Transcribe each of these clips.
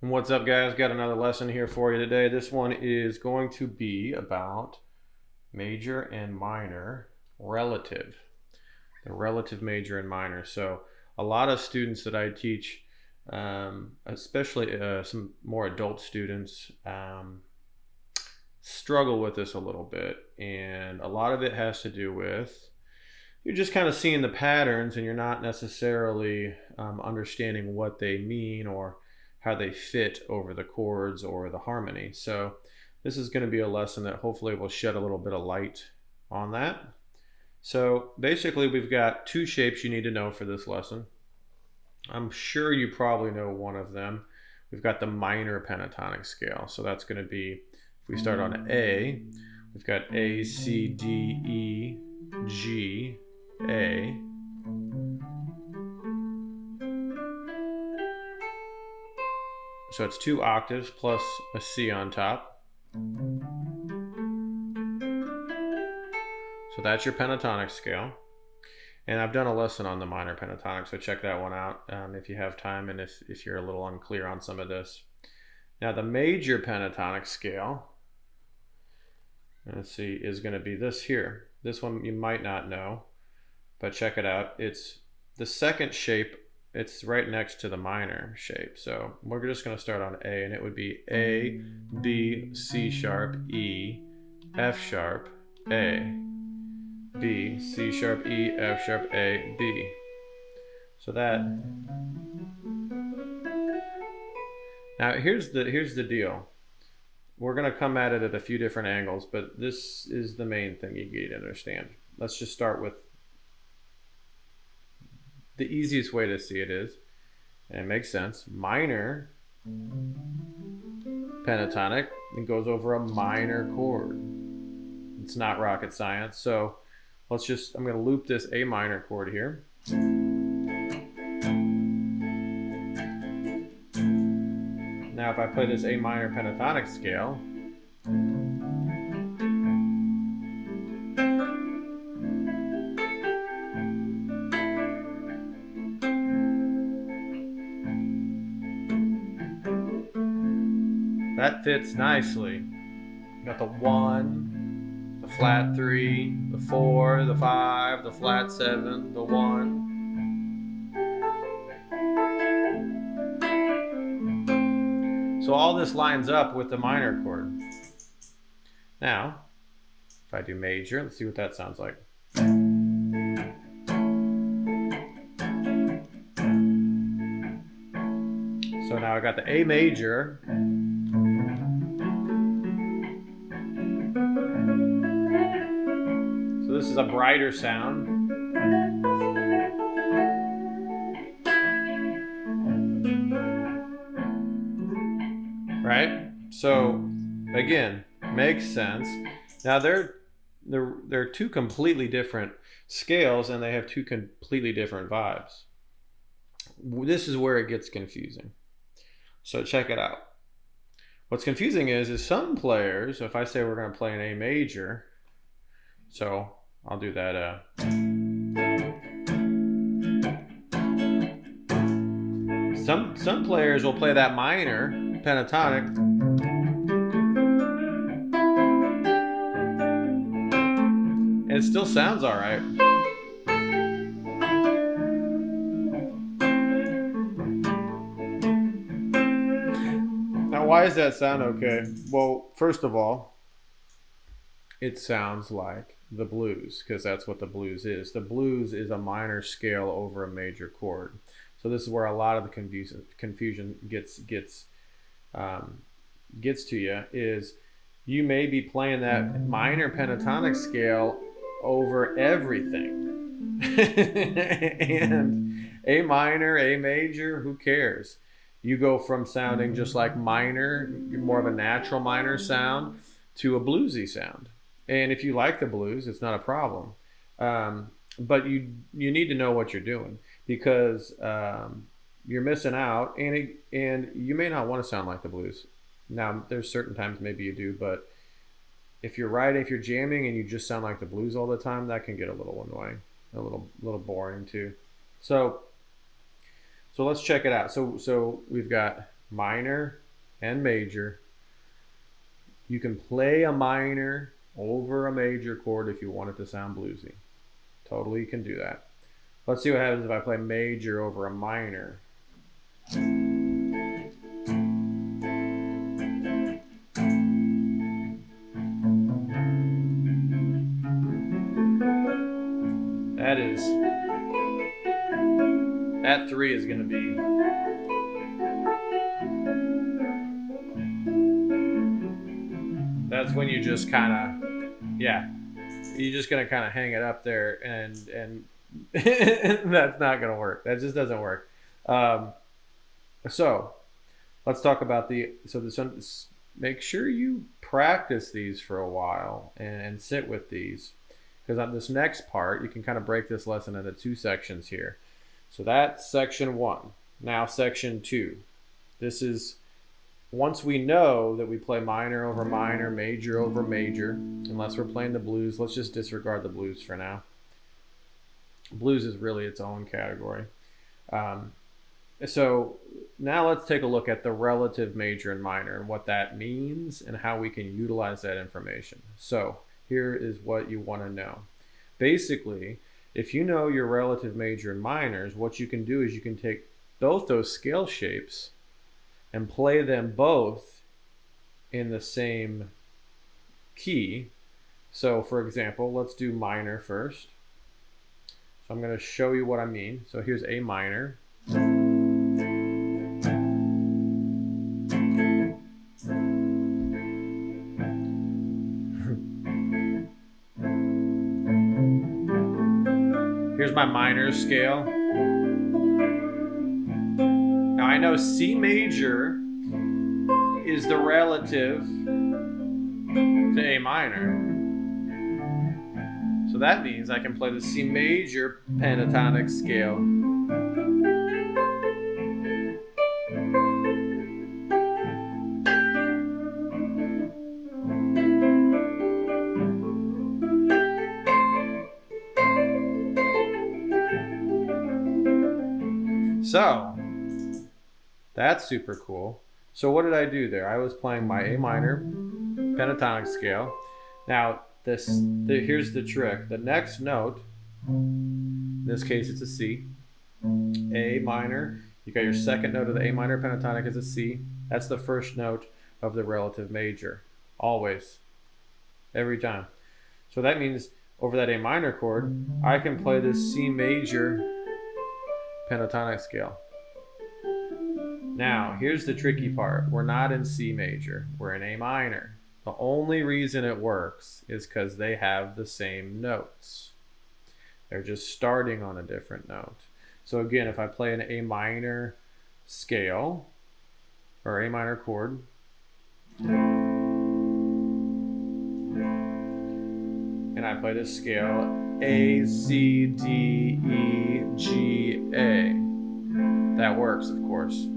What's up, guys? Got another lesson here for you today. This one is going to be about major and minor relative, the relative major and minor. So a lot of students that I teach, especially some more adult students, struggle with this a little bit. And a lot of it has to do with you're just kind of seeing the patterns and you're not necessarily understanding what they mean or how they fit over the chords or the harmony. So this is going to be a lesson that hopefully will shed a little bit of light on that. So basically we've got two shapes you need to know for this lesson. I'm sure you probably know one of them. We've got the minor pentatonic scale. So that's going to be, if we start on A, we've got A, C, D, E, G, A. So it's 2 octaves plus a C on top. So that's your pentatonic scale. And I've done a lesson on the minor pentatonic, so check that one out if you have time and if you're a little unclear on some of this. Now the major pentatonic scale, let's see, is going to be this here. This one you might not know, but check it out. It's the second shape. It's right next to the minor shape. So we're just going to start on A, and it would be A, B, C sharp, E, F sharp, A, B, C sharp, E, F sharp, A, B. So that. Now here's the deal. We're going to come at it at a few different angles, but this is the main thing you need to understand. Let's just start with the easiest way to see it is, and it makes sense, minor pentatonic, it goes over a minor chord. It's not rocket science. So I'm going to loop this A minor chord here. Now if I play this A minor pentatonic scale, that fits nicely. You got the 1, the flat 3, the 4, the 5, the flat 7, the 1. So all this lines up with the minor chord. Now, if I do major, let's see what that sounds like. So now I got the A major. So this is a brighter sound. Right? So again, makes sense. Now they're two completely different scales and they have two completely different vibes. This is where it gets confusing. So check it out. What's confusing is some players, if I say we're going to play an A major, so I'll do that. Some players will play that minor pentatonic and it still sounds all right. Now, why does that sound okay? Well, first of all, it sounds like the blues, because that's what the blues is. The blues is a minor scale over a major chord. So this is where a lot of the confusion gets to you, is you may be playing that minor pentatonic scale over everything. And A minor, A major, who cares? You go from sounding just like minor, more of a natural minor sound, to a bluesy sound. And if you like the blues, it's not a problem. But you need to know what you're doing, because you're missing out, and you may not want to sound like the blues. Now, there's certain times maybe you do, but if you're jamming and you just sound like the blues all the time, that can get a little annoying, a little boring too. So let's check it out. So we've got minor and major. You can play a minor over a major chord if you want it to sound bluesy. Totally can do that. Let's see what happens if I play major over a minor. That 3 is going to be, that's when you just kind of, yeah, you're just going to kind of hang it up there, and that's not going to work. That just doesn't work. So let's talk about make sure you practice these for a while and sit with these, because on this next part, you can kind of break this lesson into 2 sections here. So that's section 1. Now section 2. This is, once we know that we play minor over minor, major over major, unless we're playing the blues, let's just disregard the blues for now. Blues is really its own category. So now let's take a look at the relative major and minor and what that means and how we can utilize that information. So here is what you want to know. Basically, if you know your relative major and minors, what you can do is you can take both those scale shapes and play them both in the same key. So for example, let's do minor first. So I'm going to show you what I mean. So here's A minor. Here's my minor scale. Now I know C major is the relative to A minor. So that means I can play the C major pentatonic scale. So that's super cool. So what did I do there? I was playing my A minor pentatonic scale. Now here's the trick. The next note, in this case it's a C, A minor. You got your second note of the A minor pentatonic is a C. That's the first note of the relative major. Always. Every time. So that means over that A minor chord, I can play this C major pentatonic scale. Now, here's the tricky part. We're not in C major. We're in A minor. The only reason it works is because they have the same notes. They're just starting on a different note. So again, if I play an A minor scale, or A minor chord, and I play this scale, A, C, D, E, G, A. That works, of course.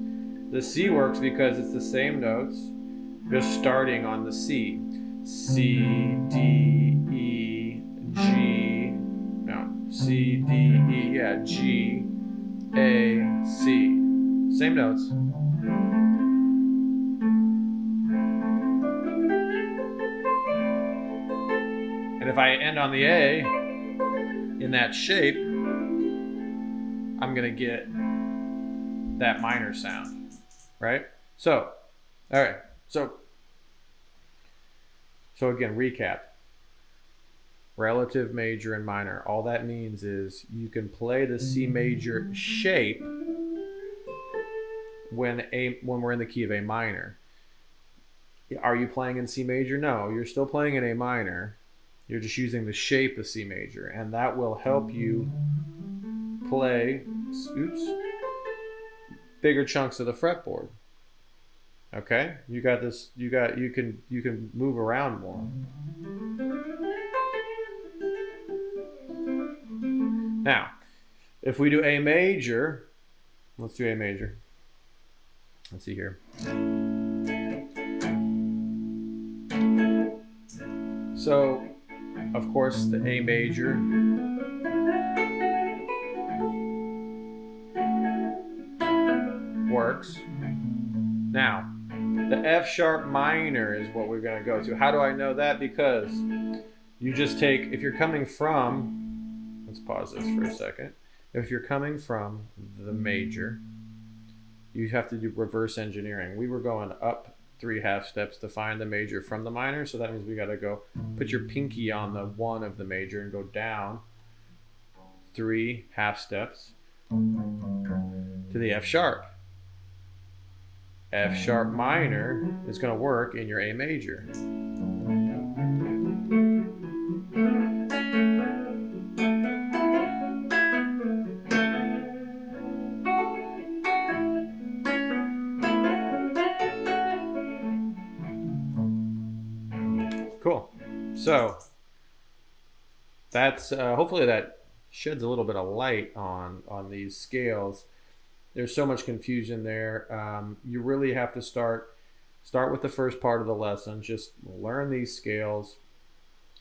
The C works because it's the same notes, just starting on the C. C, D, E, G, no, C, D, E, yeah, G, A, C. Same notes. And if I end on the A in that shape, I'm going to get that minor sound, right? So, all right. So again, recap. Relative major and minor. All that means is you can play the C major shape when we're in the key of A minor. Are you playing in C major? No, you're still playing in A minor. You're just using the shape of C major, and that will help you play, bigger chunks of the fretboard. Okay, you got this. You can move around more. Now, if we do A major, let's do A major. Let's see here. So, of course, the A major works. Now, the F sharp minor is what we're going to go to. How do I know that? Because you just take, if you're coming from, let's pause this for a second. If you're coming from the major, you have to do reverse engineering. We were going up 3 half steps to find the major from the minor, so that means we got to go put your pinky on the 1 of the major and go down 3 half steps to the F sharp. F sharp minor is going to work in your A major. Cool. So that's hopefully that sheds a little bit of light on these scales. There's so much confusion there. You really have to start with the first part of the lesson. Just learn these scales,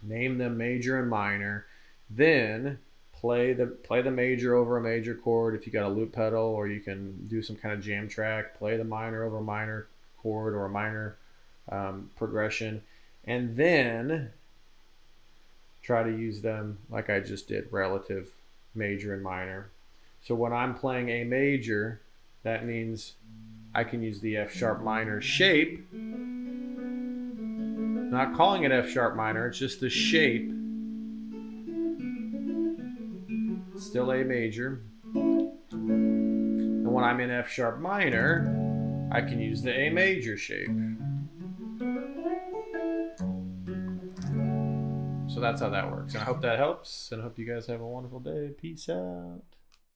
name them major and minor, then play the major over a major chord if you got a loop pedal, or you can do some kind of jam track. Play the minor over a minor chord or a minor progression, and then try to use them like I just did, relative major and minor. So when I'm playing A major, that means I can use the F sharp minor shape. Not calling it F sharp minor, it's just the shape. Still A major. And when I'm in F sharp minor, I can use the A major shape. So that's how that works. And I hope that helps, and I hope you guys have a wonderful day. Peace out.